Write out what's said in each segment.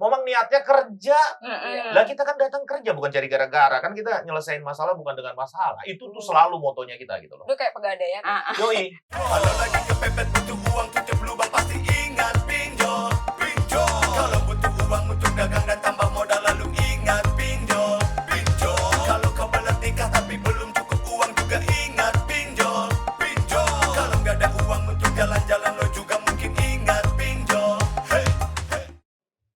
Memang niatnya kerja. Iya. Lah kita kan datang kerja bukan cari gara-gara. Kan kita nyelesain masalah bukan dengan masalah. Itu tuh selalu motonya kita gitu loh. Lu kayak pegadaian. Yoi. Kalau lagi kepepet butuh uang tutup lubang pasti ingat pinjol, pinjol. Kalau butuh uang untuk dagang dan tambah modal lalu ingat pinjol, pinjol. Kalau kebelet nikah tapi belum cukup uang juga ingat pinjol, pinjol. Kalau nggak ada uang untuk jalan-jalan lo juga mungkin ingat pinjol. Hey, hey.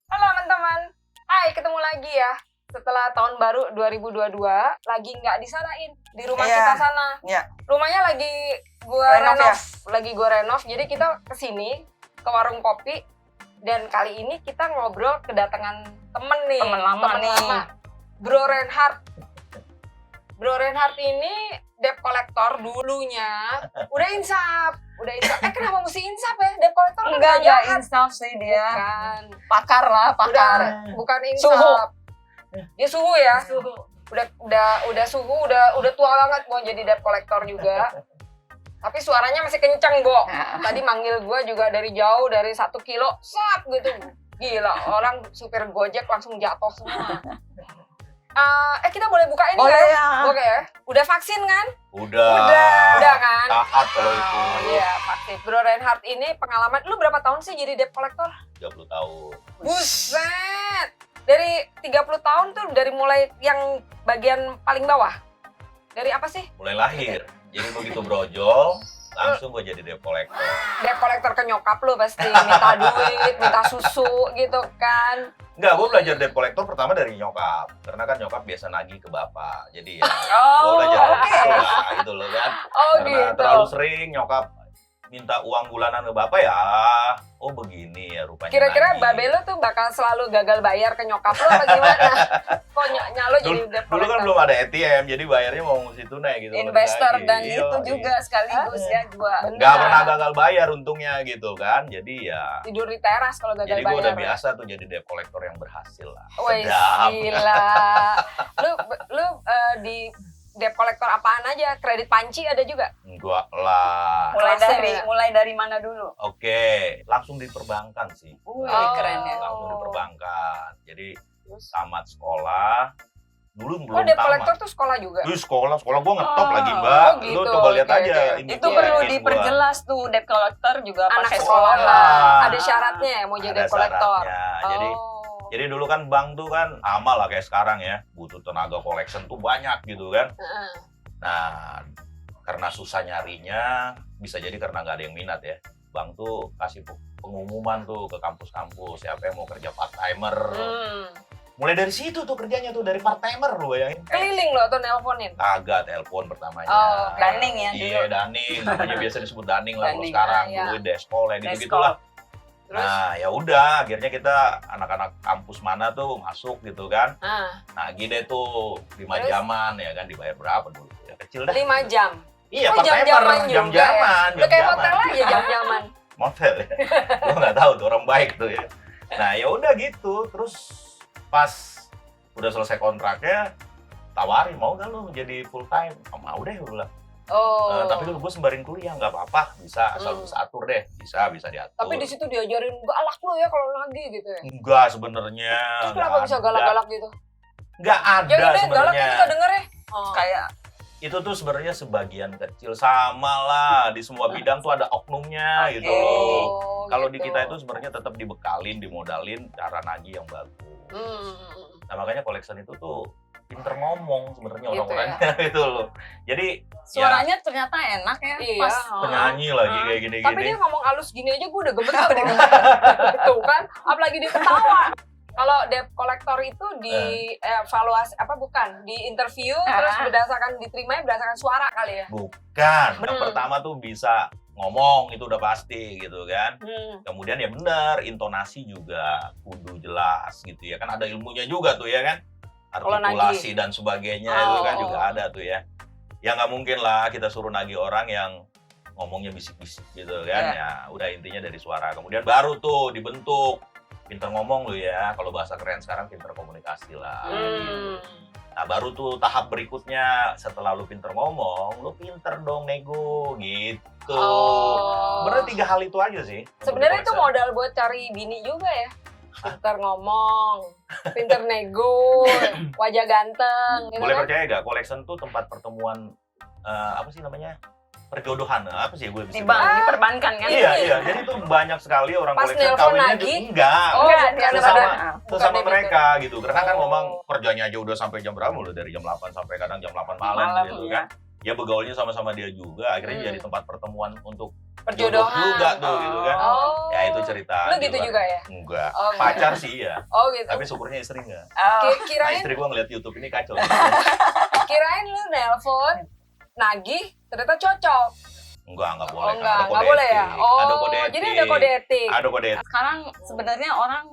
Halo teman-teman. Hai, ketemu lagi ya. Setelah tahun baru 2022, lagi nggak disanain di rumah Iya. kita sana. Iya. Rumahnya lagi gua Renov renov, ya? lagi gua renov. Jadi kita kesini ke warung kopi dan kali ini kita ngobrol kedatangan temen nih, Temen lama nih. Bro Reinhardt. Bro Reinhardt ini debt collector dulunya, udah insaf. Kenapa mesti insaf ya? Debt collector kan Enggak jahat. insaf sih dia. Bukan. Pakar lah, pakar. Bukan insaf. Suhu. Dia suhu ya. Udah suhu, udah tua banget mau jadi debt collector juga. Tapi suaranya masih kenceng, Bo. Tadi manggil gue juga dari jauh, dari 1 kilo, sap gitu. Gila, orang supir Gojek langsung jatuh semua. Kita boleh buka ini Boleh kan? ya. Oke ya. Udah vaksin kan? Udah Kan? taat kalau itu. Iya, vaksin. Bro Reinhardt ini pengalaman, lu berapa tahun sih jadi debt collector? 30 tahun. Buset! Dari 30 tahun tuh dari mulai yang bagian paling bawah? Dari apa sih? Mulai lahir. Jadi begitu brojol, langsung gue jadi debt collector. Debt collector ke nyokap lu pasti, minta duit, minta susu gitu kan. Enggak, gue belajar debt collector pertama dari nyokap. Karena kan nyokap biasa nagih ke bapak. Jadi ya, gue Oh, belajar dari oke. situ lah, gitu loh kan. Oh Karena gitu. terlalu sering nyokap minta uang bulanan ke bapak ya, oh begini ya rupanya. Kira-kira nagih. babe lu tuh bakal selalu gagal bayar ke nyokap lu apa gimana? Kok nyalo jadi Dulu, debt dulu kan collector? belum ada ATM, jadi bayarnya mau mesti tunai gitu. Investor dan Iya, itu iya. juga sekaligus ya juga. Bener. Nggak pernah gagal bayar untungnya gitu kan. Jadi ya, Tidur di teras kalau gagal jadi gue bayar. udah biasa tuh jadi debt collector yang berhasil lah. Wih, Sedap. gila. Lu di debt collector apaan aja? Kredit panci ada juga? Enggak lah. Mulai dari mana dulu? Oke, langsung di perbankan sih. Wih, Oh. keren ya. Langsung di perbankan. Jadi tamat sekolah, dulu belum Oh, debt tamat. collector tuh sekolah juga? Sekolah gue ngetop Oh. lagi mbak. Oh, Lu gitu. coba lihat Oke, aja. oke. Ini Itu tuh perlu ranking gua. diperjelas tuh debt collector juga Anak pakai sekolah. sekolah. Ada syaratnya ya mau jadi Ada debt collector? syaratnya. Jadi dulu kan bank tuh kan sama lah kayak sekarang ya. Butuh tenaga collection tuh banyak gitu kan. Heeh. Nah, karena susah nyarinya, bisa jadi karena nggak ada yang minat ya. Bank tuh kasih pengumuman tuh ke kampus-kampus, siapa yang mau kerja part-timer. Mulai dari situ tuh kerjanya tuh, dari part-timer lu bayangin. Keliling lo atau nelponin? Kagak, telepon pertamanya. Oh, Daning ya Iya, dulu. daning. Namanya biasa disebut daning lah kalau Daning, sekarang. iya. Dulu deskol ya Deskol. gitu-gitulah. Terus? Nah, ya udah, akhirnya kita anak-anak kampus mana tuh masuk gitu kan. Ah, Nah, gini tuh 5 Terus? jaman ya kan, dibayar berapa dulu? Ya kecil dah. 5 jam. Iya, Oh, jam-jaman part-timer, juga jam-jaman, Udah kayak jam-jaman. hotel aja jam-jaman. Motel ya. Gua nggak tahu tuh orang baik tuh ya. Nah, ya udah gitu. Terus pas udah selesai kontraknya, tawari mau nggak lu jadi full time? Oh, mau deh gue bilang. Oh. Tapi gue sembarin kuliah nggak apa-apa, bisa asal bisa atur deh, bisa diatur. Tapi di situ diajarin galak lo ya kalau nagih gitu ya. Enggak sebenarnya. Terus kenapa bisa galak-galak gitu? Nggak ada Yang ini galak sebenarnya. kita denger ya. Oh. Kayak Itu tuh sebenarnya sebagian kecil, sama lah di semua bidang tuh ada oknumnya gitu Oke. loh. Oh, Kalau di gitu. kita itu sebenarnya tetap dibekalin, dimodalin cara nagih yang bagus. Nah makanya collection itu tuh pinter ngomong sebenarnya Gitu orang-orangnya gitu loh. Jadi suaranya ternyata enak ya. Iya. Pas penyanyi lagi kayak Tapi gini-gini. dia ngomong halus gini aja gue udah gemeter. Tuh kan, apalagi dia ketawa. Kalau debt collector itu di evaluasi di interview terus berdasarkan diterimanya berdasarkan suara kali ya. Bukan. Yang pertama tuh bisa ngomong itu udah pasti gitu kan. Kemudian ya benar, intonasi juga kudu jelas gitu ya. Kan ada ilmunya juga tuh ya kan. Kalau Artikulasi nagih. dan sebagainya itu kan juga ada tuh ya. Ya nggak mungkin lah kita suruh nagih orang yang ngomongnya bisik-bisik gitu kan. Ya udah intinya dari suara. Kemudian baru tuh dibentuk. Pinter ngomong lu ya. Kalau bahasa keren sekarang pinter komunikasi lah. Gitu. Nah baru tuh tahap berikutnya setelah lu pinter ngomong, lu pinter dong nego gitu. Oh. Bener 3 hal itu aja sih. untuk Sebenarnya itu di collection. modal buat cari bini juga ya. pinter ngomong, pinter nego, wajah ganteng, gitu Boleh kan? percaya gak, collection tuh tempat pertemuan apa sih namanya? Perjodohan. Apa sih gue bisa Diperbankan kan? Iya. Jadi tuh banyak sekali orang Pas collection nelpon kawinnya lagi? enggak. Oh, Enggak, bukan sesama ada- bukan sesama kayak mereka gitu. Karena kan Oh. memang kerjanya aja udah sampai jam berapa loh, dari jam 8 sampai kadang jam 8 malam gitu Iya. kan. Ya begaulnya sama-sama dia juga, akhirnya Hmm. jadi tempat pertemuan untuk jodoh Perjodohan. juga tuh gitu kan. Oh. Ya itu cerita. Lu di gitu luar. juga ya? Enggak. Oh, enggak. Pacar sih ya. Oh gitu. Tapi syukurnya istri enggak. Oh. Nah, Kirain istri gua ngeliat YouTube ini kacau. kirain lu nelpon, nagih, ternyata cocok. Enggak boleh. Oh Kan. enggak, Ada enggak kode boleh ya? etik. Oh, Ada kode jadi etik. ada kode etik. Ada kode etik. Sekarang sebenarnya orang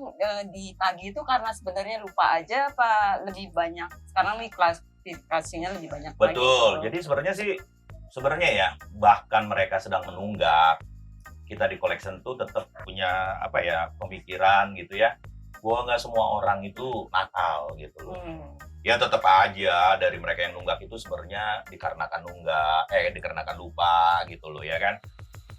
ditagih itu karena sebenarnya lupa aja apa lebih banyak. Sekarang nih klasifikasinya lebih banyak Betul. lagi. Jadi sebenarnya ya, bahkan mereka sedang menunggak, kita di collection tuh tetap punya apa ya, pemikiran gitu ya. Bahwa nggak semua orang itu nakal gitu loh. Ya tetap aja dari mereka yang nunggak itu sebenarnya dikarenakan lupa gitu loh ya kan.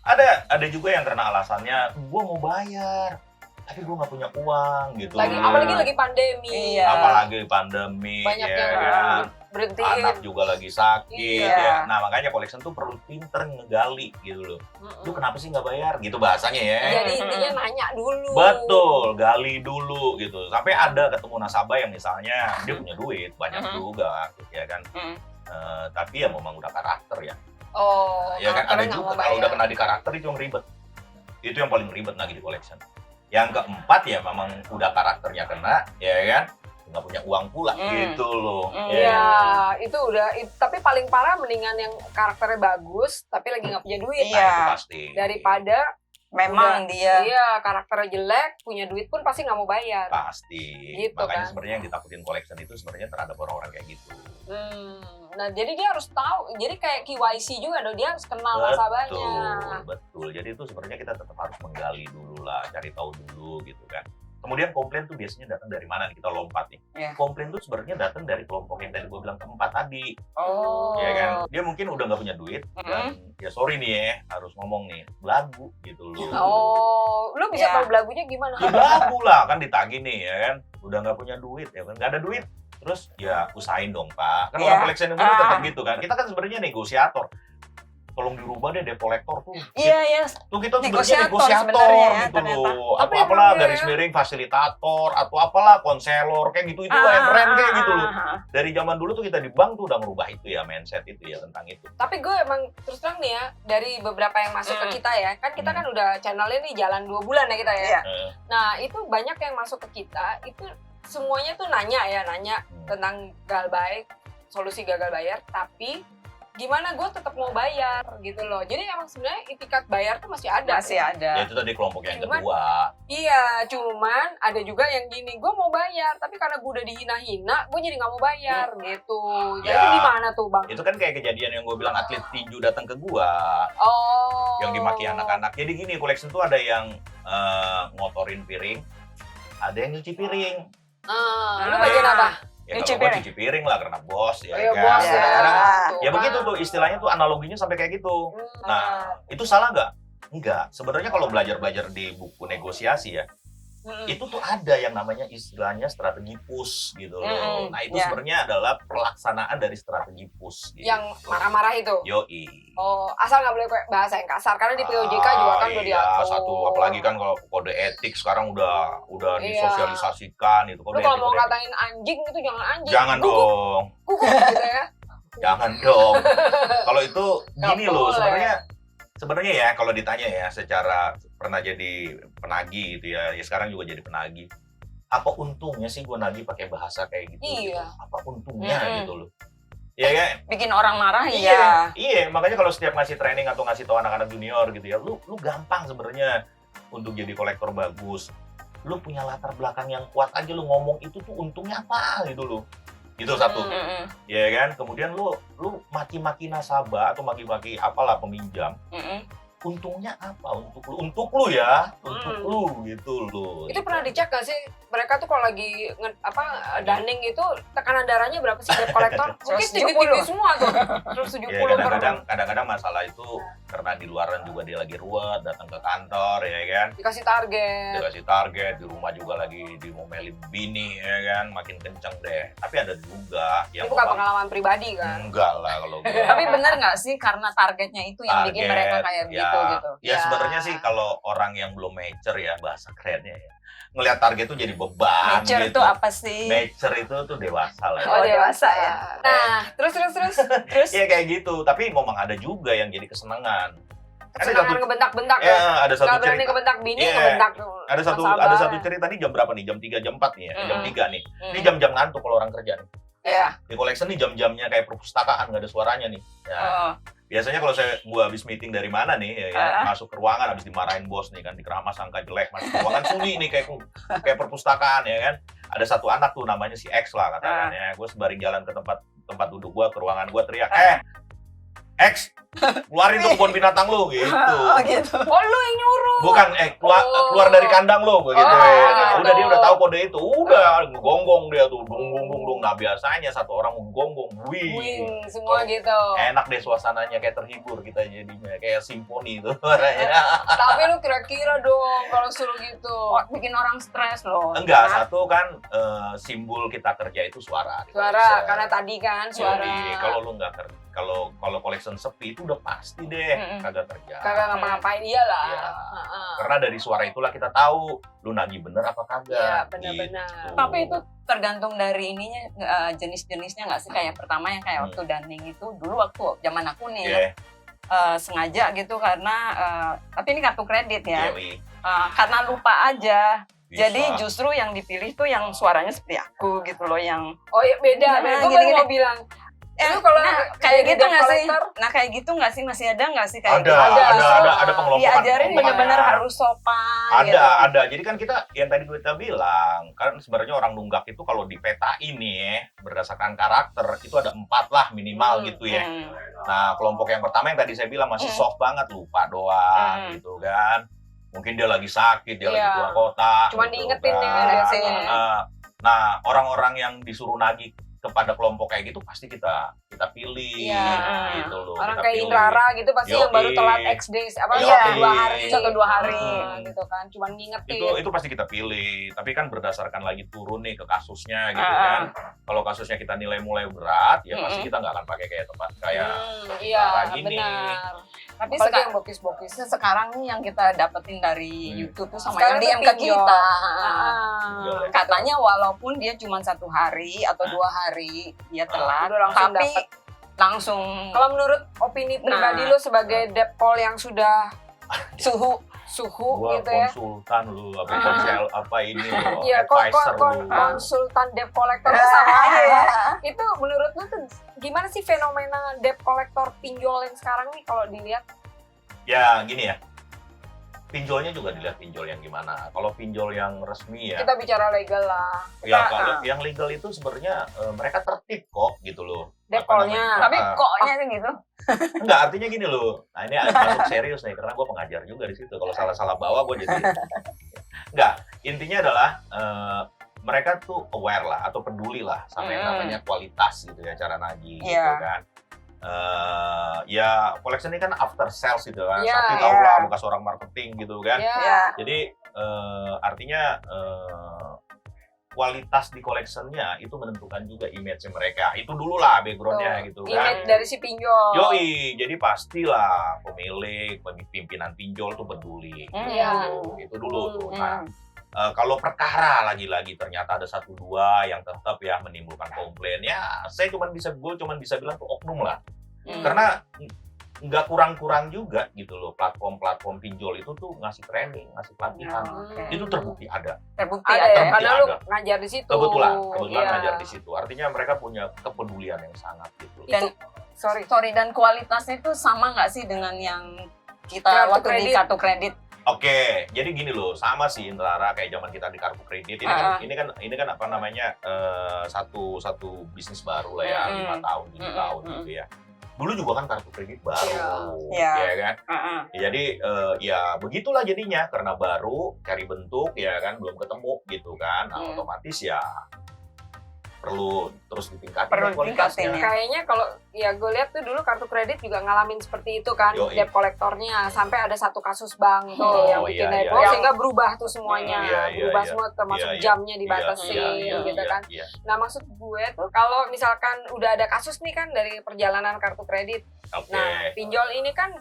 Ada juga yang karena alasannya gue mau bayar tapi gue nggak punya uang gitu. Apalagi lagi pandemi. Iya. Apalagi pandemi Banyak ya yang kan. berhentiin. Anak juga lagi sakit Iya. ya. Nah makanya collection tuh perlu pinter ngegali gitu loh. Mm-mm. Lu kenapa sih nggak bayar gitu bahasanya ya. Jadi intinya nanya dulu. Betul, gali dulu gitu. Sampai ada ketemu nasabah yang misalnya dia punya duit banyak juga, ya kan. Tapi ya memang udah karakter ya. Oh, Ya kan ada karakternya nggak juga mau kalau udah bayar. kena di karakter itu yang ribet. Itu yang paling ribet lagi di collection. Yang keempat ya memang udah karakternya kena, ya kan. Nggak punya uang pula gitu loh. Iya, itu udah. Tapi paling parah mendingan yang karakternya bagus, tapi lagi nggak punya duit. Nah, Iya. itu pasti. Daripada Memang dia iya karakternya jelek, punya duit pun pasti nggak mau bayar. Pasti. Gitu Makanya kan. sebenarnya yang ditakutin collection itu sebenarnya terhadap orang-orang kayak gitu. Nah jadi dia harus tahu. Jadi kayak KYC juga dong, dia harus kenal nasabahnya. Betul. Jadi itu sebenarnya kita tetap harus menggali dulu lah, cari tahu dulu gitu kan. Kemudian komplain tuh biasanya datang dari mana nih? Kita lompat nih. Iya. Komplain tuh sebenarnya datang dari kelompok yang tadi gue bilang keempat tadi. Oh. Ya kan? Dia mungkin udah nggak punya duit dan ya sorry nih ya, harus ngomong nih, belagu gitu loh. Oh, lu bisa Ya. tahu belagunya gimana? Ya belagu lah, kan ditagih nih ya kan. Udah nggak punya duit ya kan, nggak ada duit. Terus ya usahain dong Pak. Kan Ya. orang collection itu tetap gitu kan. Kita kan sebenarnya negosiator. Tolong dirubah deh debt collector tuh. Iya, Tuh kita sebenarnya Negosiator negosiator sebenarnya ya, gitu ternyata. loh. Tapi Apalah emang garis ya. miring fasilitator atau apalah konselor kayak gitu itulah yang keren kayak gitu loh. Dari zaman dulu tuh kita di bank tuh udah ngerubah itu ya, mindset itu ya tentang itu. Tapi gue emang terus terang nih ya, dari beberapa yang masuk ke kita ya, kan kita kan udah channelnya nih jalan 2 bulan ya kita ya. Iya. Nah itu banyak yang masuk ke kita, itu semuanya tuh nanya tentang gagal baik, solusi gagal bayar, tapi gimana gue tetap mau bayar gitu loh. Jadi emang sebenarnya itikat bayar tuh masih ada. Masih ada. Ya itu tadi kelompok yang Cuman- kedua. Iya, cuman ada juga yang gini, gue mau bayar, tapi karena gue udah dihina-hina, gue jadi nggak mau bayar gitu. Jadi Ya. di mana tuh bang? Itu kan kayak kejadian yang gue bilang atlet tinju datang ke gua Oh. yang dimaki anak-anak. Jadi gini, collection tuh ada yang ngotorin piring, ada yang nyuci piring. Lu bagian apa? Ya Nyuci kalau gua piring. cuci piring lah karena bos ya Iya, kan. bos ya. Kadang- Tuh, ya kan. begitu tuh istilahnya tuh analoginya sampai kayak gitu. Hmm. Nah, itu salah nggak? Enggak. Sebenarnya kalau belajar-belajar di buku negosiasi ya, Mm-mm. itu tuh ada yang namanya istilahnya strategi push gitu loh. Mm-mm, Nah, itu ya. sebenarnya adalah pelaksanaan dari strategi push gitu. Yang marah-marah itu. Yoi. Oh, asal nggak boleh pakai bahasa yang kasar karena di POJK juga kan udah iya, diatur. satu apalagi kan kalau kode etik sekarang udah Iya. disosialisasikan itu Lu kode kalau etik, mau kode etik. katain anjing itu jangan anjing. Jangan Guguk, dong. guguk gitu ya. Jangan dong. Kalau itu Nggak gini loh, boleh. sebenarnya ya kalau ditanya ya secara pernah jadi penagih gitu ya sekarang juga jadi penagih. Apa untungnya sih gue nagih pakai bahasa kayak gitu? Iya. Gitu? Apa untungnya Mm-mm. gitu loh? Iya kan? Bikin orang marah, Iya, iya. iya. Makanya kalau setiap ngasih training atau ngasih tahu anak-anak junior gitu ya, lu gampang sebenarnya untuk jadi kolektor bagus. Lu punya latar belakang yang kuat aja, lu ngomong itu tuh untungnya apa gitu loh. Itu satu. Mm-mm. Ya kan? Kemudian lu maki-maki nasabah atau maki-maki apalah peminjam. Mm-mm. untungnya apa untuk lu ya, untuk lu gitu loh. Itu pernah dicek gak sih mereka tuh kalau lagi dunning itu tekanan darahnya berapa sih debt collector? Mungkin 170. tinggi-tinggi semua tuh. 170 Ya, per kadang-kadang masalah itu karena di luaran juga dia lagi ruwet, datang ke kantor ya kan. dikasih target. Dikasih target, di rumah juga lagi diomelin bini ya kan, makin kenceng deh. Tapi ada juga Ini yang bukan memang- pengalaman pribadi kan? enggak lah kalau gue. Tapi benar nggak sih karena targetnya itu yang bikin mereka kayak gitu gitu? Ya sebenarnya sih kalau orang yang belum mature ya, bahasa kerennya ya, ngelihat target tuh jadi beban Nature gitu. itu apa sih? Mature itu tuh dewasa lah. Oh, dewasa ya. Nah, terus. Terus Iya kayak gitu, tapi memang ada juga yang jadi kesenangan. Kesenangan ngebentak-bentak ya. Ya, ada satu Nggak berani cerita. ngebentak bini, Iya. ngebentak Ada satu cerita nih jam berapa nih? Jam 3, jam 4 nih ya, jam 3 nih. Ini jam-jam ngantuk kalau orang kerja nih. ya. Di collection nih jam-jamnya kayak perpustakaan, nggak ada suaranya nih. Ya, Oh, biasanya kalau gua habis meeting dari mana nih, ya, masuk ke ruangan habis dimarahin bos nih kan, dikeramas angka jelek, masuk ke ruangan sunyi nih kayak perpustakaan ya kan. Ada satu anak tuh namanya si X lah katakan ya. Gue sebaring jalan ke tempat duduk gua, ke ruangan gua teriak, X, keluarin tuh kebun binatang lu gitu. oh gitu. Oh, lu yang nyuruh. Bukan, keluar dari kandang lo begitu Oh, ya. gitu. Udah dia udah tahu kode itu, udah gonggong dia tuh, dung. Nah biasanya satu orang gonggong, wih, Wing semua gitu. enak deh suasananya, kayak terhibur kita jadinya, kayak simfoni itu. Tapi lu kira-kira dong kalau suruh gitu. Oh, bikin orang stres loh. Enggak, satu kan simbol kita kerja itu suara. Suara, karena tadi kan suara. Jadi kalau lu nggak kerja, kalau collection sepi itu udah pasti deh kagak kerja. Kagak ngapa-ngapain iyalah. Iya. Heeh. Karena dari suara itulah kita tahu lu nagih bener apa kagak. Iya, benar-benar. Gitu. Tapi itu tergantung dari ininya jenis-jenisnya nggak sih, kayak pertama yang kayak waktu dunning itu dulu waktu zaman aku nih Iya, sengaja gitu karena tapi ini kartu kredit ya. iya, Wi. Karena lupa aja. Bisa. Jadi justru yang dipilih tuh yang suaranya seperti aku gitu loh, yang Oh iya beda. Nah, Gue baru gini-gini. mau bilang. Itu kalau kayak jadi gitu debt nggak sih? collector, Nah kayak gitu nggak sih, masih ada nggak sih kayak ada, gitu? ada pengelompokan. Diajarin pengelompokan. bener-bener harus sopan. gitu. Ada. Jadi kan kita yang tadi kita bilang, kan sebenarnya orang nunggak itu kalau dipetain nih ya, berdasarkan karakter itu ada 4 lah minimal gitu ya. Nah kelompok yang pertama yang tadi saya bilang masih soft banget, lupa doang gitu kan. Mungkin dia lagi sakit, dia lagi Iya. keluar kota. Cuman gitu diingetin kan. ya biasanya. Nah orang-orang yang disuruh nagih kepada kelompok kayak gitu pasti kita pilih Iya. gitu loh. orang kita kayak pilih. Indra gitu pasti yang baru Yoi. telat X days apa Yoi. 1-2 hari. 1-2 hari. Gitu kan. Cuman ngingetin. Itu pasti kita pilih, tapi kan berdasarkan lagi turun nih ke kasusnya gitu kan. Kalau kasusnya kita nilai mulai berat, ya pasti kita nggak akan pakai kayak tempat kayak iya, sekarang ini. benar. Tapi Apalagi yang bokis-bokis. sekarang nih yang kita dapetin dari YouTube tuh sama Sekarang yang DM tuh ke pinjol. kita. Pinjol ya. Katanya walaupun dia cuma 1 hari atau 2 hari dia telat, Udah langsung tapi dapet. langsung Kalau menurut opini pribadi lu sebagai debt poll yang sudah suhu Gua gitu ya. konsultan lu, apa ini lu, Iya, advisor lu. konsultan debt collector tuh sama aja ya. Itu menurut lu tuh gimana sih fenomena debt collector pinjol yang sekarang nih kalau dilihat? Ya gini ya, pinjolnya juga dilihat pinjol yang gimana. Kalau pinjol yang resmi ya, Kita bicara legal lah. ya kalau yang legal itu sebenarnya mereka tertib kok gitu loh. Debt Apa poll-nya. namanya? tapi koknya sih gitu. Enggak, artinya gini loh. Nah ini masuk serius nih, karena gue pengajar juga di situ. Kalau salah-salah bawa gue jadi. Enggak, intinya adalah mereka tuh aware lah atau peduli lah sama yang namanya kualitas gitu ya, cara nagih gitu kan. Ya collection ini kan after sales gitu kan. Iya, Sakti tau lah bekas orang marketing gitu kan. Ya. Jadi artinya kualitas di collectionnya itu menentukan juga image mereka. Itu dulu lah backgroundnya gitu kan. Image dari si pinjol. Yoi, jadi pastilah pemilik, pimpinan pinjol tuh peduli. Iya. Itu dulu tuh. Nah, kalau perkara lagi-lagi ternyata ada 1-2 yang tetap ya menimbulkan komplain, ya gue cuma bisa bilang tuh oknum lah. Karena nggak kurang-kurang juga gitu loh, platform-platform pinjol itu tuh ngasih training, ngasih pelatihan. Itu terbukti ada. Terbukti Ada ada ya, ya. karena lu ada. ngajar di situ. Kebetulan Iya. ngajar di situ. Artinya mereka punya kepedulian yang sangat gitu. Dan Sorry. dan kualitasnya itu sama nggak sih dengan yang kita Kartu waktu di kredit. kartu kredit? Oke, jadi gini loh, sama sih Indra kayak zaman kita di kartu kredit. Ini kan apa namanya satu bisnis baru lah ya, 5 tahun, 7 tahun gitu ya. Dulu juga kan kartu kredit baru, Iya. ya kan? Heeh. Jadi ya begitulah jadinya karena baru cari bentuk ya kan belum ketemu gitu kan. Nah, otomatis ya perlu terus ditingkatin Perlu kualitasnya. ditingkatin, ya. Kayaknya kalau ya gue lihat tuh dulu kartu kredit juga ngalamin seperti itu kan, Yoi. debt kolektornya sampai ada satu kasus bank tuh Oh, yang bikin iya, heboh iya. sehingga berubah tuh semuanya, berubah iya. semua termasuk Iya, iya. jamnya dibatasi Iya, gitu kan. iya. Nah maksud gue tuh kalau misalkan udah ada kasus nih kan dari perjalanan kartu kredit, Oke. nah pinjol ini kan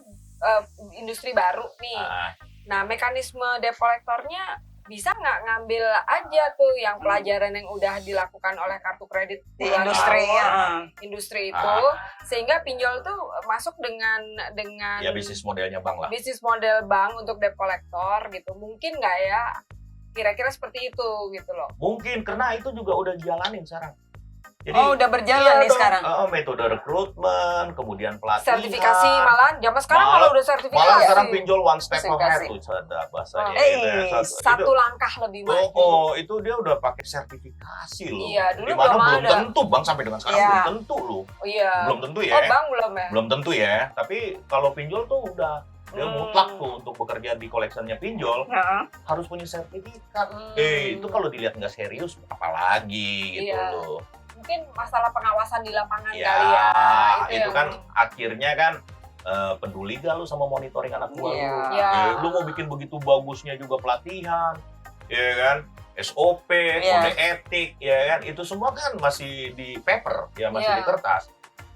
industri baru nih. Ah, Nah mekanisme debt kolektornya bisa nggak ngambil aja tuh yang pelajaran yang udah dilakukan oleh kartu kredit Di puluhan industri tahun, ya. industri itu sehingga pinjol tuh masuk dengan ya bisnis modelnya bank lah. bisnis model bank untuk debt collector gitu, mungkin nggak ya kira-kira seperti itu gitu loh. Mungkin karena itu juga udah dijalanin sekarang. Jadi Udah berjalan nih dong, sekarang. metode rekrutmen, kemudian pelatihan. Sertifikasi malah zaman sekarang Malah- kalau udah sertifikasi Malah sekarang pinjol one step Sertifikasi. ahead tuh ada bahasanya. Oh, gitu ya. satu langkah lebih maju. itu dia udah pakai sertifikasi loh. Iya, dulu Dimana belum belum ada. tentu bang sampai dengan sekarang Iya. belum tentu loh. Oh iya. Belum tentu ya. Oh bang belum ya. Belum tentu ya. Tapi kalau pinjol tuh udah dia mutlak tuh untuk bekerja di collectionnya pinjol Heeh. harus punya sertifikat. Hmm. Itu kalau dilihat nggak serius apalagi gitu Iya. loh. Mungkin masalah pengawasan di lapangan Ya, kali ya. itu yang- kan akhirnya kan peduli gak lu sama monitoring anak gua Iya. lu? Iya. Lu mau bikin begitu bagusnya juga pelatihan, ya kan? SOP, Iya. kode etik, ya kan? Itu semua kan masih di paper, ya masih Iya. di kertas.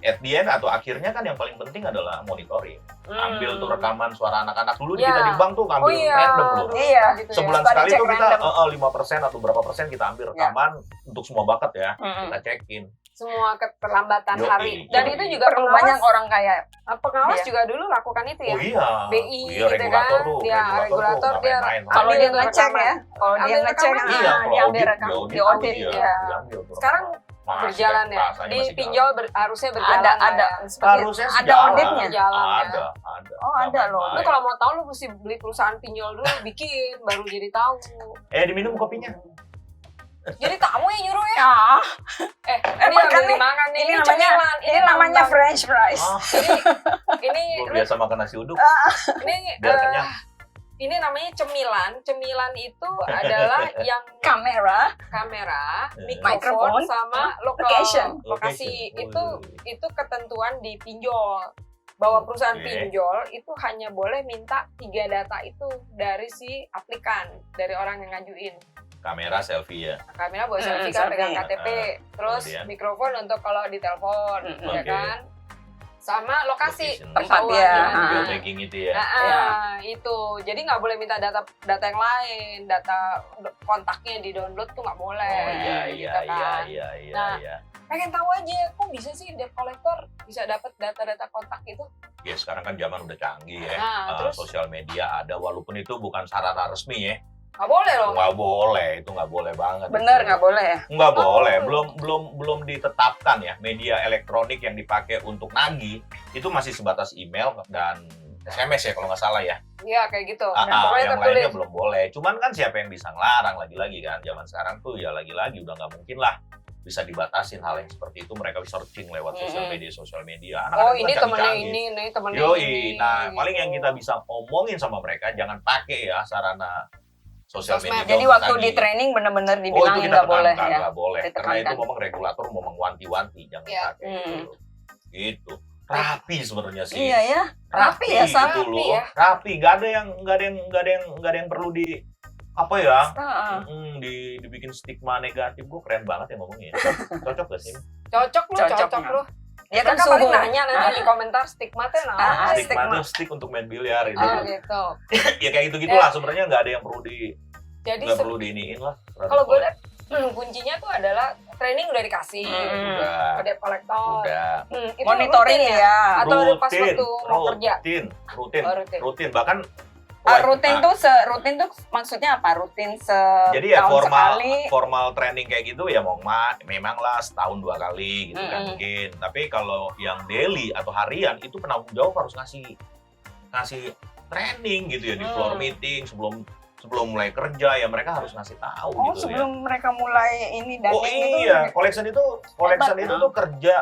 At the end atau akhirnya kan yang paling penting adalah monitoring. Ambil tuh rekaman suara anak-anak dulu Iya. kita di bank tuh Oh ngambil iya. random loh. Iya. Gitu ya. Sebulan Suka sekali dicek tuh kita random. 5% atau berapa persen kita ambil rekaman untuk semua bakat ya. Mm-mm. Kita cekin. Semua keterlambatan Yoi, hari. Dan yoi. itu juga Perlu pengawas, banyak orang kayak pengawas Iya. juga dulu lakukan itu ya. Oh iya. BI iya, gitu regulator kan. tuh, Ya, regulator tuh dia nggak main-main. kalau ambil dia tuh ngecek rekaman. ya, kalau dia Ambil ngecek rekaman. Iya, kalau diambil audit, rekam, di di audit iya, ya. diambil tuh. Sekarang Masih berjalan kan, ya. rasanya Di masih pinjol harusnya berjalan. Ada lah ada ya. seperti Harusnya sih ada jalan. auditnya. Jalan ya. Ada. Oh, Nggak ada loh. Lu main-main. kalau mau tahu lu mesti beli perusahaan pinjol dulu bikin baru jadi tahu. Diminum kopinya. Jadi tamu yang nyuruh ya. Ya, Ini makan ambil nih. dimakan nih. ini namanya cemilan. ini namanya lambang. French fries. Ini Gue biasa makan nasi uduk. ini Biar kenyang. ini namanya cemilan. Cemilan itu adalah yang Kamera, kamera, Eh. mikrofon Mikrofon, sama location. lokasi. Location. Itu ketentuan di pinjol. Bahwa perusahaan Oke. pinjol itu hanya boleh minta 3 data itu dari si aplikan, dari orang yang ngajuin. Kamera selfie ya. Kamera buat selfie kan, selfie. pegang KTP, terus kemudian? mikrofon untuk kalau ditelepon, ya Oke. kan? Sama lokasi Location. Tempat ketahuan dia. di mana. Biotagging itu ya. Itu. Jadi nggak boleh minta data yang lain, data kontaknya di download tuh nggak boleh. Oh iya iya gitu kan. iya. Nah, iya. Pengen tahu aja, kok bisa sih debt collector bisa dapat data-data kontak itu? Ya sekarang kan zaman udah canggih ya. Nah, terus Sosial media ada walaupun itu bukan sarana resmi ya. nggak boleh loh. Nggak boleh, itu nggak boleh banget. bener itu. nggak boleh ya? Nggak Oh. boleh, belum ditetapkan ya media elektronik yang dipakai untuk nagih itu masih sebatas email dan SMS ya kalau nggak salah ya. Iya kayak gitu. Pokoknya Yang tertulis. lainnya belum boleh. Cuman kan siapa yang bisa ngelarang lagi-lagi kan zaman sekarang tuh ya lagi-lagi udah nggak mungkin lah bisa dibatasin hal yang seperti itu. Mereka bisa searching lewat sosial media. Oh Anak-anak ini kan temennya canggih-canggih. ini temennya Yoi, ini. nah gitu. paling yang kita bisa omongin sama mereka jangan pakai ya sarana sosial Sosmed. media. Jadi untuk waktu di nagih. training bener-bener itu dibilangin kita nggak boleh tekankan, ya. nggak boleh. Karena itu Ditekankan. memang regulator mau mengwanti-wanti, jangan Iya. pakai itu. Gitu. Rapi sebenarnya sih. Iya ya, rapi ya, Sam. gitu Rapi loh. ya. Rapi, nggak ada yang perlu di apa ya? Heeh. Dibikin stigma negatif. Gue keren banget ya ngomongnya. Cocok gak sih? Cocok lu, Cocok, cocok nah. lu. Ya kan Mereka paling suhu. nanya nanti di komentar stigma tuh Ah, nah. Stigma stigma. tuh stick untuk main biliar itu. Oh gitu. Ya kayak gitu-gitulah sebenarnya nggak ada yang perlu Jadi nggak perlu diiniin lah. kalau gue lihat kuncinya tuh adalah training udah dikasih. udah, Ke debt collector. udah. Itu Monitoring rutin ya. Atau pas waktu mau kerja. rutin, Oh, rutin. bahkan Rutin tuh maksudnya apa? Rutin jadi ya setahun formal sekali. formal training kayak gitu ya memang lah setahun 2 kali gitu kan mungkin. Tapi kalau yang daily atau harian itu penanggung jawab harus ngasih training gitu ya di floor meeting sebelum sebelum mulai kerja ya mereka harus ngasih tahu Oh, gitu ya. sebelum mereka mulai ini dan Oh iya, collection itu tuh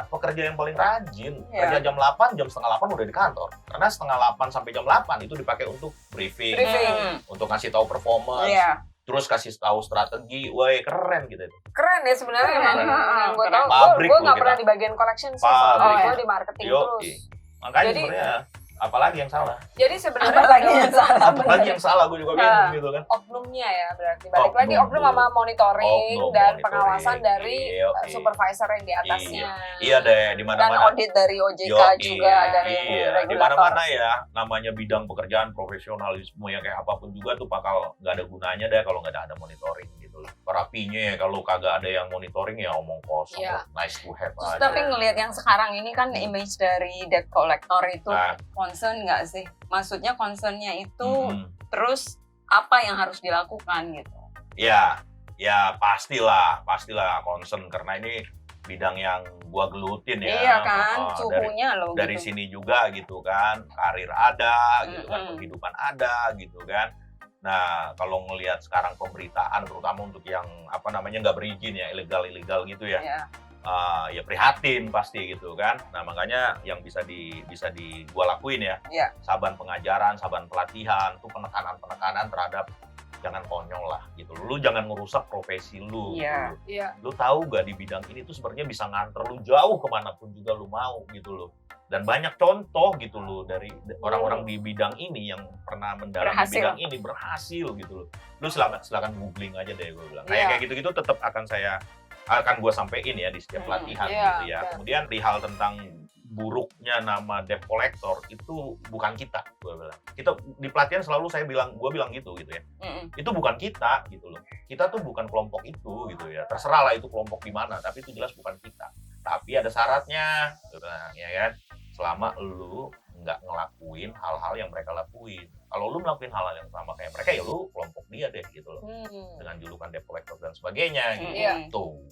pekerja yang paling rajin. Iya. Kerja jam 8, jam setengah 8 udah di kantor. Karena setengah 8 sampai jam 8 itu dipakai untuk briefing, untuk ngasih tahu performance, Iya. terus kasih tahu strategi. Wah, keren gitu. Keren ya sebenarnya Keren. emang yang gue tahu. Pabrik Gue loh nggak kita. pernah di bagian collection sih. Pabrik. Soalnya gue Oh, di marketing Yo, terus. makanya Jadi- sebenarnya apalagi yang salah? Jadi sebenarnya Apalagi yang salah. Apalagi yang salah gue juga bingung gitu kan. oknumnya ya berarti balik lagi Oknum oknum dulu. sama monitoring Oknum, dan monitoring. pengawasan dari Iya, oke. supervisor yang di atasnya. Iya deh, di Dan mana-mana. audit dari OJK Yoi, juga dari iya, di regulator. mana-mana ya namanya bidang pekerjaan profesionalisme yang kayak apapun juga tuh bakal nggak ada gunanya deh kalau nggak ada monitoring gitu loh. Rapinya ya kalau kagak ada yang monitoring ya omong kosong, Iya. nice to have Terus aja. tapi ngelihat yang sekarang ini kan image dari debt collector itu Nah, concern nggak sih? Maksudnya concernnya itu mm, terus apa yang harus dilakukan gitu? ya pastilah concern karena ini bidang yang gua gelutin ya. Iya kan, Oh, suhunya loh dari gitu. sini juga gitu kan, karir ada gitu kan, Mm-mm. penghidupan ada gitu kan. Nah, kalau ngelihat sekarang pemberitaan terutama untuk yang apa namanya nggak berizin ya, ilegal gitu ya. Iya. Ya prihatin pasti gitu kan. Nah, makanya yang bisa gua lakuin ya. Iya. Saban pengajaran, saban pelatihan, tuh penekanan terhadap jangan konyol lah gitu. Lu jangan ngerusak profesi lu. Iya. gitu. Iya. Lu tahu gak di bidang ini tuh sebenarnya bisa nganter lu jauh kemanapun juga lu mau gitu loh. Dan banyak contoh gitu loh dari orang-orang di bidang ini yang pernah mendalam di Berhasil. bidang ini berhasil gitu loh. Lu silakan googling aja deh gue bilang. Iya. Kayak gitu-gitu tetap akan gue sampein ya di setiap pelatihan Iya, gitu ya. betul. Kemudian di hal tentang buruknya nama debt collector itu bukan kita, gue bilang. Kita di pelatihan selalu gue bilang gitu ya. Mm-mm. Itu bukan kita gitu loh. Kita tuh bukan kelompok itu gitu ya. Terserah lah itu kelompok di mana, tapi itu jelas bukan kita. Tapi ada syaratnya, gitu kan, ya kan? Selama lu nggak ngelakuin hal-hal yang mereka lakuin. Kalau lu melakuin hal-hal yang sama kayak mereka, ya lu kelompok dia deh gitu loh. Dengan julukan debt collector dan sebagainya Iya. gitu.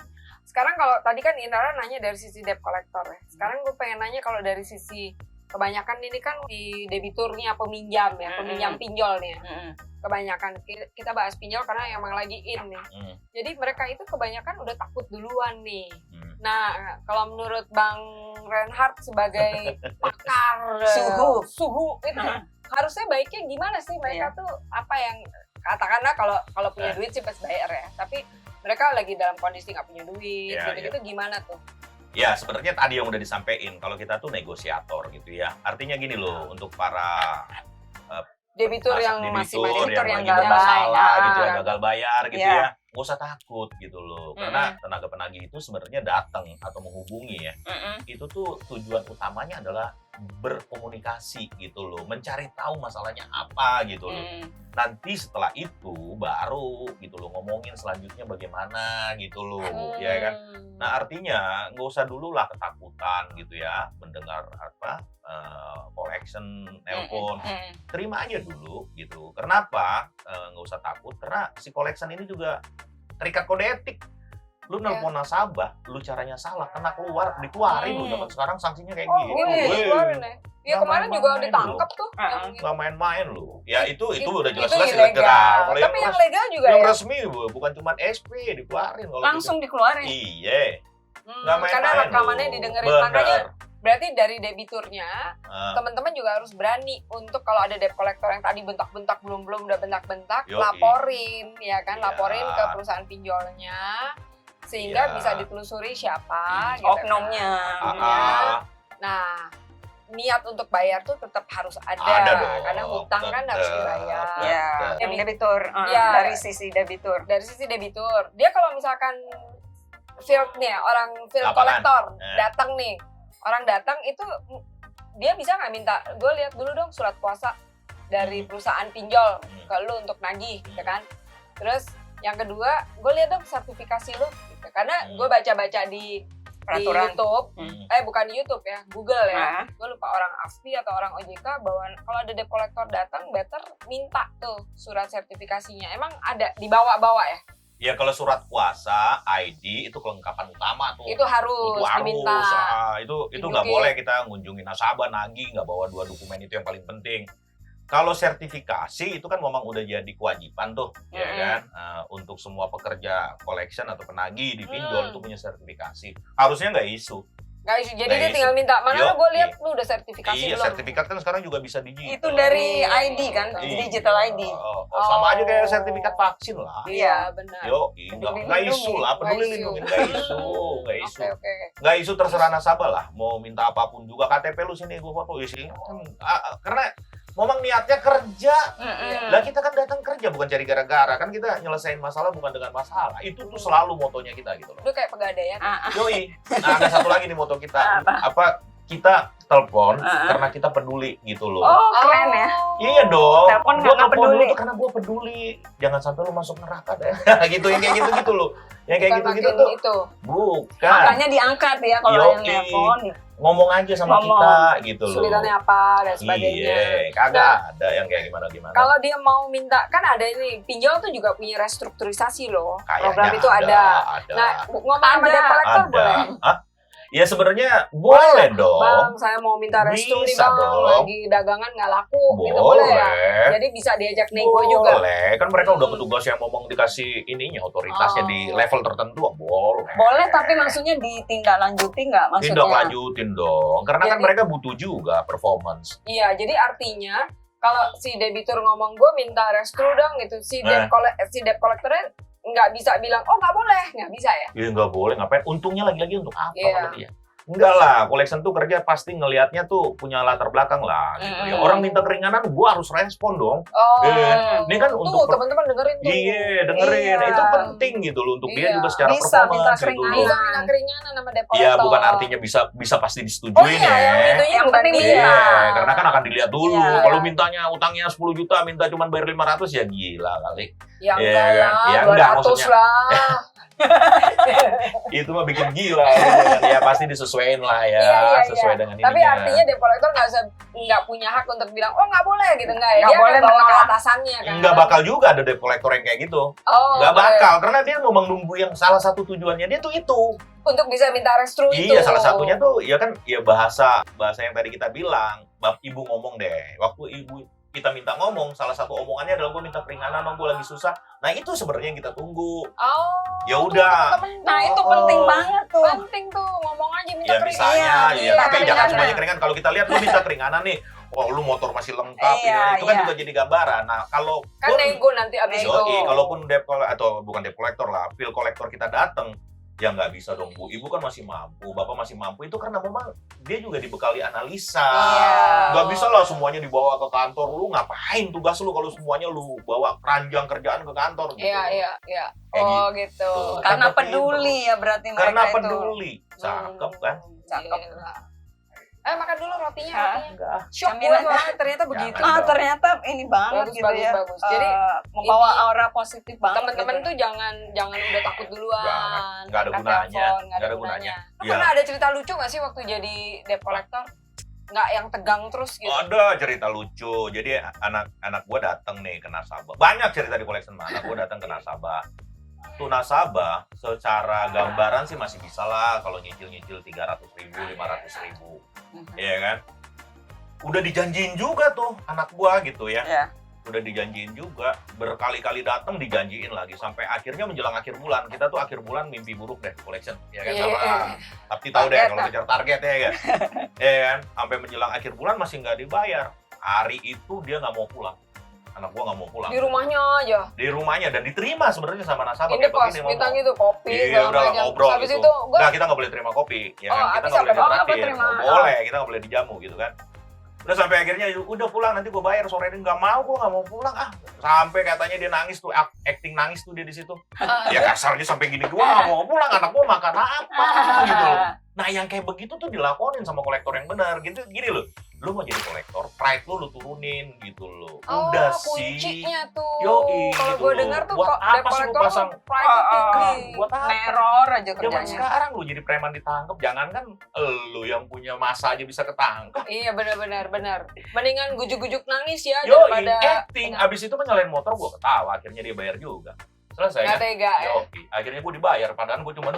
Sekarang kalau tadi kan Indra nanya dari sisi debt collector ya. Sekarang gue pengen nanya kalau dari sisi kebanyakan ini kan di debiturnya peminjam ya, peminjam pinjol nih ya. Mm-mm. Kebanyakan kita bahas pinjol karena emang lagi in nih. Hmm, Jadi mereka itu kebanyakan udah takut duluan nih. hmm. Nah, kalau menurut Bang Reinhardt sebagai pakar suhu itu harusnya baiknya gimana sih mereka tuh apa yang katakanlah kalau punya duit sih pas bayar ya. Tapi mereka lagi dalam kondisi nggak punya duit, Iya, gitu-gitu gimana tuh? Ya sebenarnya tadi yang udah disampaikan, kalau kita tuh negosiator gitu ya. Artinya gini loh, untuk para Debitur yang masih debitur yang lagi gagal bermasalah bayar. gitu ya, gagal bayar gitu Iya. ya, nggak usah takut gitu loh. Karena tenaga penagih itu sebenarnya datang atau menghubungi ya, Mm-mm. itu tuh tujuan utamanya adalah berkomunikasi gitu loh, mencari tahu masalahnya apa gitu loh. Mm. Nanti setelah itu baru gitu loh ngomongin selanjutnya bagaimana gitu loh, ya kan. Nah artinya nggak usah dulu lah ketakutan gitu ya mendengar apa collection, nelpon, Mm-mm. terima aja dulu gitu. Kenapa nggak usah takut? Karena si collection ini juga terikat kode etik. Lu nelpon nasabah, lu caranya salah, kena dikeluarin lu. Zaman sekarang sanksinya kayak Oh, gitu. boleh Weh, dikeluarin ya? Iya Nggak kemarin juga main-main ditangkap tuh. Ah, yang nggak main-main lu. Ya itu udah itu jelas-jelas ilegal. ilegal. Kalau Tapi yang legal juga yang ya. resmi bukan cuma SP dikeluarin kalau Langsung dikeluarin. gitu. Iya. Nggak main-main Karena rekamannya lu. didengerin. Bener. Makanya berarti dari debiturnya Ah, teman-teman juga harus berani untuk kalau ada debt collector yang tadi bentak-bentak belum udah bentak-bentak Yoi. laporin ya kan, Iya. laporin ke perusahaan pinjolnya sehingga Iya. bisa ditelusuri siapa gitu Oknumnya. kan. ah, Nah, niat untuk bayar tuh tetap harus ada, Ada dong, karena hutang kan harus tetep. dibayar. Ya, Tetep. yang debitur. Iya. Dari sisi debitur. Dari sisi debitur, dia kalau misalkan field nih ya, orang field Lapangan. collector Eh. datang nih, orang datang itu dia bisa nggak minta, gue lihat dulu dong surat kuasa dari perusahaan pinjol ke lu untuk nagih, gitu kan? Terus yang kedua, gue lihat dong sertifikasi lu, gitu. Karena gue baca-baca di Peraturan. YouTube, Hmm. bukan di YouTube ya, Google ya. Nah, Gue lupa orang AFPI atau orang OJK bahwa kalau ada debt collector datang, better minta tuh surat sertifikasinya. Emang ada dibawa-bawa ya? Ya kalau surat kuasa, ID itu kelengkapan utama tuh. Itu harus Itu harus. diminta. Itu nggak Didukit. boleh kita ngunjungin nasabah nagih nggak bawa 2 dokumen itu yang paling penting. Kalau sertifikasi itu kan memang udah jadi kewajiban tuh, ya kan? Untuk semua pekerja collection atau penagih di pinjol itu punya sertifikasi. Harusnya nggak isu. Nggak isu. Jadi Nggak dia isu. tinggal minta, mana Yo, gue lihat lu udah sertifikasi Iya, belum? sertifikat kan sekarang juga bisa digital. Itu dari Iya. ID kan, Iya. digital ID. Sama aja kayak sertifikat vaksin lah. Iya, benar. Yo, Peduli nggak isu lindungi. lah, peduli Nggak isu. lindungi, nggak isu, nggak isu. Oke. Nggak isu, terserah nasabah lah, mau minta apapun juga. KTP lu sini, gue foto isi. Karena memang niatnya kerja. Lah kita kan datang kerja bukan cari gara-gara, kan kita nyelesain masalah bukan dengan masalah. Itu tuh selalu motonya kita gitu loh. Udah kayak pegadaian. Yoi. Nah, ada satu lagi nih moto kita. Apa? Kita telepon karena kita peduli gitu loh. Oh, keren ya. Iya dong. Telepon Gua karena telepon peduli. dulu tuh karena gue peduli. Jangan sampai lu masuk neraka deh. Gitu yang kayak gitu-gitu loh. Yang kayak Bukan gitu-gitu makin tuh. itu. Bukan. Makanya diangkat ya kalau Yoi. yang telepon. Ngomong aja sama Ngomong. kita gitu loh. Kesulitannya apa dan sebagainya. Iya, kagak ada yang kayak gimana-gimana. Kalau dia mau minta, kan ada ini, pinjol tuh juga punya restrukturisasi loh. Kayaknya Program itu ada. Nah, ngomong sama Ada. debt collector ada. boleh? Hah? Ya sebenarnya boleh dong. Bang, saya mau minta restu nih Bisa bang, dong. lagi dagangan nggak laku, gitu boleh ya? Jadi bisa diajak nego juga. Boleh, kan mereka udah petugas yang ngomong dikasih ininya, otoritasnya di level tertentu, boleh. Boleh, tapi maksudnya ditindaklanjuti nggak maksudnya? Tindak lanjutin dong, karena kan Jadi- mereka butuh juga performance. Iya, jadi artinya kalau si debitur ngomong gue minta restu dong gitu, si debt collectornya nggak bisa bilang, oh nggak boleh, nggak bisa ya? Ya nggak boleh, ngapain? Untungnya lagi-lagi untuk apa Iya. kalau dia? Enggak lah, collection tuh kerja pasti ngelihatnya tuh punya latar belakang lah. Gitu. Ya, orang minta keringanan, gua harus respon dong. Oh, Ini kan tuh untuk teman-teman dengerin tuh. Iya, dengerin. Iya. Itu penting gitu loh untuk dia Iya. juga secara Bisa performance minta gitu keringanan. loh. Bisa minta keringanan sama debt Iya, collector. bukan artinya bisa pasti Oh disetujuin iya, yang ya. itunya Yang penting penting Iya, minta. karena kan akan dilihat dulu. Iya. Kalau mintanya utangnya 10 juta, minta cuma bayar 500 ya gila kali. Ya Iya, enggak lah, ya enggak, 200 maksudnya. lah. Itu mah bikin gila. Gitu kan. Ya pasti disesuaiin lah ya, Iya. sesuai dengan Tapi ininya. artinya debt collector nggak punya hak untuk bilang, oh nggak boleh gitu, nggak ya? Nggak Dia boleh akan bawa ke menolak. atasannya kan. Nggak bakal juga ada debt collector yang kayak gitu. Oh, Nggak boleh. bakal, karena dia memang nunggu yang salah satu tujuannya dia tuh itu. Untuk bisa minta restu itu. Iya, salah satunya tuh ya kan ya bahasa yang tadi kita bilang. Ibu ngomong deh, waktu ibu kita minta ngomong, salah satu omongannya adalah gue minta keringanan dong, gue lagi susah. Nah itu sebenarnya yang kita tunggu. Oh. Ya tuh udah. temen-temen Nah, tuh. itu penting banget tuh. Penting tuh, ngomong aja minta Ya keringanan. misalnya, Iya, ya, tapi keringanan. jangan semuanya keringanan. Kalau kita lihat lu minta keringanan nih, oh lu motor masih lengkap, Iya, itu kan iya. juga jadi gambaran. Nah kalau Kan nego nanti abis itu. kalaupun debt atau bukan debt collector lah, bill collector kita datang, ya nggak bisa dong Bu. Ibu kan masih mampu, Bapak masih mampu. Itu karena memang dia juga dibekali analisa. Iya. Nggak bisa lah semuanya dibawa ke kantor. Lu ngapain tugas lu kalau semuanya lu bawa keranjang kerjaan ke kantor gitu. Iya. Kayak Oh gitu. Karena Tapi peduli ya berarti mereka Karena itu. peduli. Cakep kan? Cakep. Gila. Makan dulu rotinya. Hah? Enggak. Shock gue Camilan. banget, ternyata begitu. Jangan. Ternyata ini banget Bagus, gitu bagus, ya. bagus. Jadi, membawa ini aura positif banget. Teman-teman gitu. tuh jangan udah takut duluan. Jangan. Nggak ada angkat gunanya. telepon, Nggak ada gunanya. Lu Iya. pernah ada cerita lucu gak sih waktu jadi debt collector? Nggak yang tegang terus gitu. Ada cerita lucu. Jadi anak gue datang nih ke nasabah. Banyak cerita di collection mah. Anak gue datang ke nasabah. Tuh nasabah secara gambaran sih masih bisa lah kalau nyicil-nyicil 300.000, 500.000. Iya kan? Udah dijanjiin juga tuh anak gua gitu ya. Iya. Udah dijanjiin juga, berkali-kali datang dijanjiin lagi sampai akhirnya menjelang akhir bulan. Kita tuh akhir bulan mimpi buruk deh collection, ya kan Iya. sama. Tapi tahu deh Target kalau lah. kejar target ya kan. Ya kan? Sampai menjelang akhir bulan masih nggak dibayar. Hari itu dia nggak mau pulang. Anak gua nggak mau pulang. Di rumahnya aja. Di rumahnya dan diterima sebenarnya sama nasabah Ini kayak pas begini minta ngomong. gitu kopi Iya, segala udah lah macam. ngobrol Habis gitu. itu gua Enggak, kita nggak boleh terima kopi. Ya Oh, kan? Kita habis nggak boleh apa? Oh, nggak ditraktir. terima. Nggak boleh, kita nggak boleh dijamu gitu kan. Udah sampai akhirnya udah pulang nanti gue bayar sore ini nggak mau, gue nggak mau pulang sampai katanya dia nangis tuh, acting nangis tuh dia di situ. Ya kasarnya sampai gini, gue nggak mau pulang, anak gue makan apa gitu loh. Nah yang kayak begitu tuh dilakonin sama kolektor yang benar gitu. Gini loh, lu mau jadi kolektor, pride lu turunin gitu loh. Oh, Udah kuncinya sih. tuh. Yoi, Kalau gitu gue loh. dengar tuh Buat kok apa debt sih lu collector pasang? tuh pride tinggi. Buat apa? Neror aja Zaman kerjanya. sekarang lu jadi preman ditangkap, jangan kan lu yang punya masa aja bisa ketangkep. Iya benar. Mendingan gujuk-gujuk nangis ya Yo, daripada acting. Abis itu kan nyalain motor, gua ketawa. Akhirnya dia bayar juga. Selesai Nggak kan? tega ya. Oke. Akhirnya gue dibayar, padahal gue cuma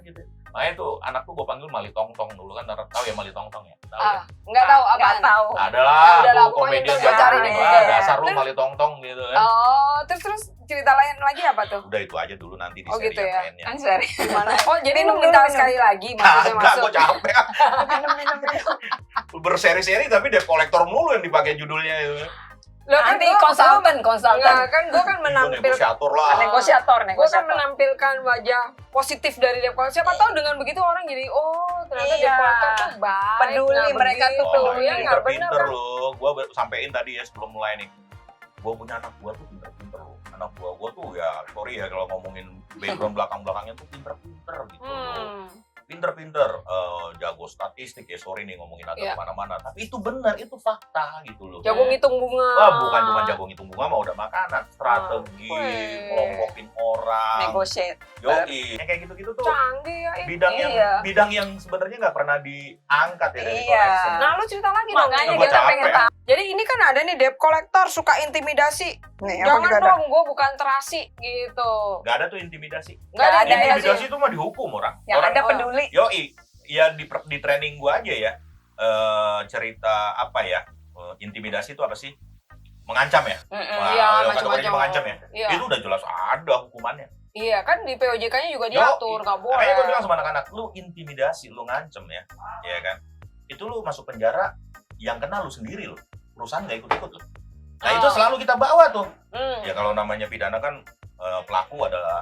gitu. Makanya tuh anak tuh gue panggil Mali Tongtong dulu kan, tahu ya Mali Tongtong ya? Tahu ya? Nggak tahu apa. Nggak tahu. Adalah udah lah, tuh pokoknya komedian itu gua cari di zaman Google. dasar lu Terus- Mali Tongtong gitu kan. Oh, terus cerita lain lagi apa tuh? Udah itu aja dulu, nanti di Oh, seri gitu yang ya? lainnya. Kan seri. Gimana? Oh, jadi lu Minum, minta minum. sekali lagi maksudnya Kagak, masuk. gue capek. Minum. Berseri-seri tapi debt collector mulu yang dipakai judulnya itu. Lo kan Nanti gua- konsultan. Enggak, kan gue kan Gue menampilkan negosiator lah. Negosiator. gue kan menampilkan wajah positif dari debt collector. Siapa tahu dengan begitu orang jadi ternyata Iya. debt collector tuh baik. Peduli, nggak mereka tuh begitu. peduli. Ya nggak benar pinter-pinter kan? loh. Gue sampein tadi ya sebelum mulai nih. Gue punya anak gue tuh pinter-pinter loh. Anak gue tuh ya sorry ya kalau ngomongin background belakang-belakangnya tuh pinter-pinter gitu loh. Pinter-pinter, jago statistik ya, sorry nih ngomongin agak Iya. kemana-mana. Tapi itu benar, itu fakta gitu loh. Jago ngitung bunga. Bukan cuma jago ngitung bunga mah udah makanan, strategi, Wih. ngelompokin orang, Negotiate. yoi. Yang kayak gitu-gitu tuh Canggih ya ini. bidang yang sebenarnya nggak pernah diangkat ya dari Iya. collection. Nah lu cerita lagi dong. Makanya nih. Gua kita capek. pengen tahu. Jadi ini kan ada nih debt collector suka intimidasi. Nih, Jangan dong, gue bukan terasi gitu. Nggak ada tuh intimidasi. Nggak ada Nggak ada intimidasi. Intimidasi itu mah dihukum orang. Yang Orang ada peduli. yoi, ya di training gua aja ya. Cerita apa ya? Intimidasi itu apa sih? Mengancam ya? Wah, Iya, kalau macam-macam. kategorinya mengancam ya? Iya. Itu udah jelas ada hukumannya. Iya kan di POJK-nya juga Yoi. diatur, nggak boleh. Makanya gue bilang sama anak-anak, lu intimidasi, lu ngancem ya, ya kan? Itu lu masuk penjara, yang kena lu sendiri lu, perusahaan nggak ikut-ikut lu. Nah itu Oh. selalu kita bawa tuh. Hmm. Ya kalau namanya pidana kan pelaku adalah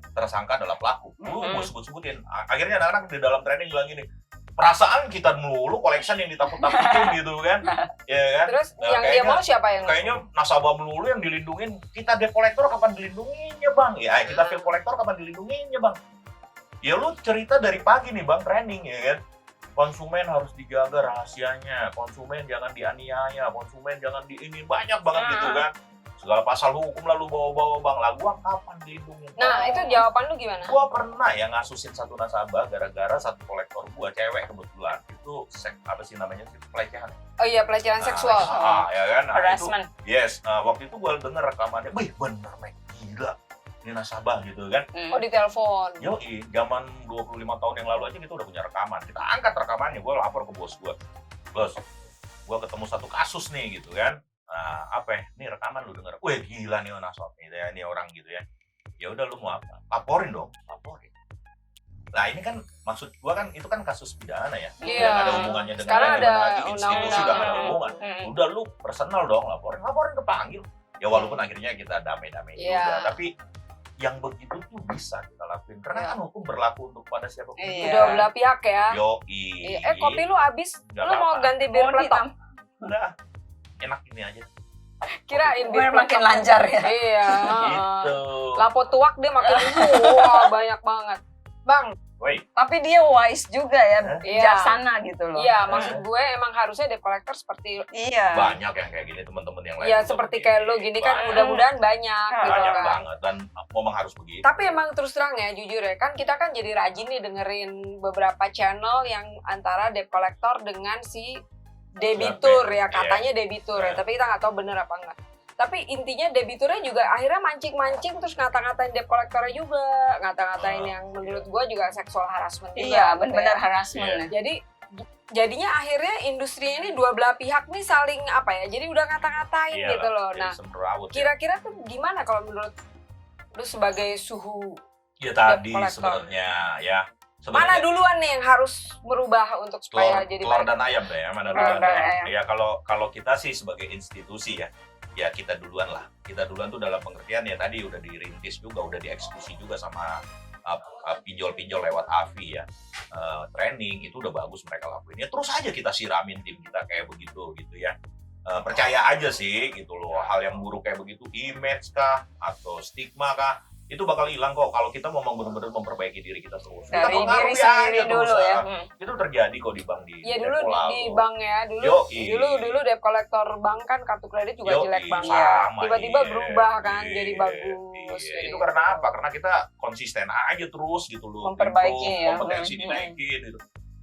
tersangka adalah pelaku. Lu gue sebut-sebutin. Akhirnya anak-anak di dalam training bilang gini, perasaan kita melulu collection yang ditakut-takutin gitu kan, ya kan? Terus Nah, yang dia kayaknya- mau siapa yang Kayaknya nasabah melulu yang dilindungin. Kita debt collector kapan dilindunginnya bang? Ya kita bill collector kapan dilindunginnya bang? Ya lu cerita dari pagi nih bang training ya kan? Konsumen harus dijaga rahasianya, konsumen jangan dianiaya, konsumen jangan ini banyak banget gitu kan? Segala pasal hukum lalu bawa-bawa bang. Lah gua kapan dilindungin? Nah itu jawaban lu gimana? Gua pernah ya ngasusin satu nasabah gara-gara satu kolektor gua cewek kebetulan itu apa sih namanya sih pelecehan. Oh iya pelecehan seksual. Ya kan? Nah, itu Harassment. yes, waktu itu gue denger rekamannya, wih bener Mek, gila, ini nasabah gitu kan. Oh ditelepon. Yoi, zaman 25 tahun yang lalu aja kita udah punya rekaman, kita angkat rekamannya, gue lapor ke bos gue. Bos, gue ketemu satu kasus nih gitu kan. Nah, apa ya, ini rekaman lu denger, wih gila nih nasabah, ini orang gitu ya. Ya udah lu mau apa? Laporin dong, laporin. Nah ini kan maksud gue kan itu kan kasus pidana ya, Iya. yang ada hubungannya dengan Sekarang ada lagi institusi undang-undang. udah nggak ada hubungan. Mm. Udah lu personal dong, laporin kepanggil. Ya walaupun akhirnya kita damai-damai Iya. juga, tapi yang begitu tuh bisa kita lakuin karena Iya. kan hukum berlaku untuk pada siapapun. Iya. Dua belah pihak ya. Yoi. Iya. Kopi lu habis. Nggak Lu mau apa-apa. ganti bir Mau peletok? ditam- Udah enak ini aja. Kirain bir Biar makin peletok. lancar ya. Iya. Gitu. Lapo tuak dia makin wah banyak banget. Bang, Woi, Tapi dia wise juga ya, Iya. bijaksana gitu loh. iya maksud gue emang harusnya debt collector seperti Iya. banyak yang kayak gini teman-teman yang lain. ya juga seperti begini. kayak lu gini kan Banyak. mudah-mudahan banyak gitu Banyak kan. banget dan memang harus begitu. Tapi emang terus terang ya jujur ya kan kita kan jadi rajin nih dengerin beberapa channel yang antara debt collector dengan si debitur ya katanya debitur ya Iya. tapi kita nggak tahu bener apa enggak. Tapi intinya debiturnya juga akhirnya mancing-mancing terus ngata-ngatain debt collectornya juga, ngata-ngatain yang menurut gua juga seksual harassment juga. Iya, gitu benar-benar ya. harassment. Iya. ya. Jadi jadinya akhirnya industri ini dua belah pihak nih saling apa ya? Jadi udah ngata-ngatain Iya gitu lah, loh. jadi Nah, semrawut ya. kira-kira tuh gimana kalau menurut lu sebagai suhu Ya tadi debt collector? sebenarnya ya. Mana duluan nih yang harus merubah untuk supaya jadi telur baik? dan ayam deh ya, mana Telur duluan dan ya. ayam. Ya kalau kita sih sebagai institusi ya kita duluan lah. Kita duluan tuh dalam pengertian ya tadi udah dirintis juga, udah dieksekusi juga sama pinjol-pinjol lewat AVI ya. Training itu udah bagus mereka lakuin. Ya terus aja kita siramin tim kita kayak begitu gitu ya. Percaya aja sih gitu loh, hal yang buruk kayak begitu, image kah atau stigma kah, itu bakal hilang kok kalau kita mau benar-benar memperbaiki diri kita terus. Kita Dari pengaruhi diri sendiri aja dulu terus, ya. Itu terjadi kok di bank di Ya dulu Depola di tuh. bank ya, Yoi. dulu debt collector bank kan kartu kredit juga Yoi, jelek banget. sama, Tiba-tiba iya, berubah kan iya, jadi bagus. iya. jadi Itu karena apa? Karena kita konsisten aja terus gitu loh. Memperbaiki improve, ya. kompetensi Hmm. dinaikin gitu.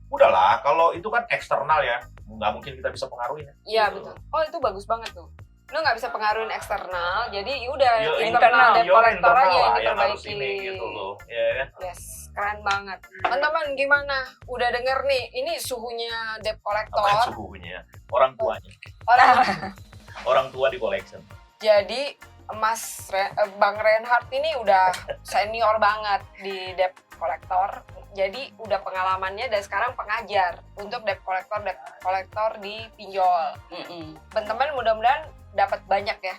Udahlah, kalau itu kan eksternal ya, nggak mungkin kita bisa pengaruhin ya. Iya Gitu. betul. Oh itu bagus banget tuh. Lu nggak bisa pengaruhin eksternal, jadi udah Yo, internal debt yo collector internal aja yang lah yang harus diperbaiki. ini gitu loh. Ya kan? Yes, keren banget. Teman-teman gimana? Udah denger nih, ini suhunya debt Apa collector. suhunya? Orang tuanya. Orang Orang tua di collection. jadi Bang Reinhardt ini udah senior banget di debt collector. Jadi udah pengalamannya dan sekarang pengajar untuk debt collector di pinjol. Teman-teman mudah-mudahan dapat banyak ya.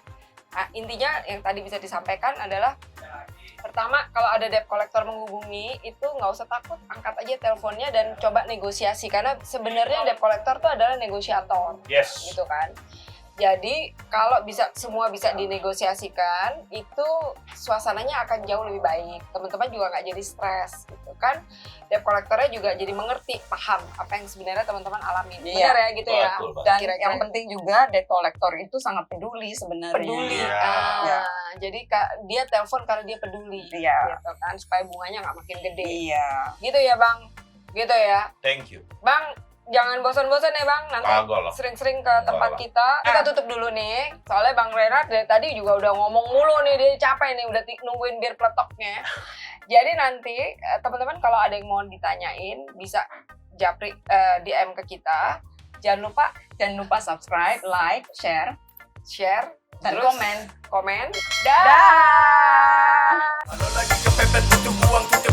Nah, intinya yang tadi bisa disampaikan adalah pertama, kalau ada debt collector menghubungi itu nggak usah takut, angkat aja teleponnya dan coba negosiasi karena sebenarnya debt collector itu adalah negosiator, Yes. gitu kan. Jadi kalau semua bisa dinegosiasikan, itu suasananya akan jauh lebih baik. Teman-teman juga nggak jadi stres, gitu kan. Debt collectornya juga jadi mengerti, paham apa yang sebenarnya teman-teman alami. Iya, Benar ya gitu ya. Betul, Pak. Dan Kira-kira. yang penting juga debt collector itu sangat peduli sebenarnya. Peduli. Iya. Iya. Jadi dia telepon karena dia peduli, Iya. gitu kan, supaya bunganya nggak makin gede. Iya. Gitu ya Bang, gitu ya. Thank you. Bang, jangan bosan-bosan ya Bang, nanti Kagak lah. sering-sering ke tempat lah. kita. Kita tutup dulu nih, soalnya Bang Reinhardt dari tadi juga udah ngomong mulu nih, dia capek nih, udah nungguin bir peletoknya. Jadi nanti teman-teman kalau ada yang mau ditanyain, bisa japri DM ke kita. Jangan lupa Subscribe, like, share, share, dan terus komen. komen. Dah. Kalau lagi kepepet butuh uang tutup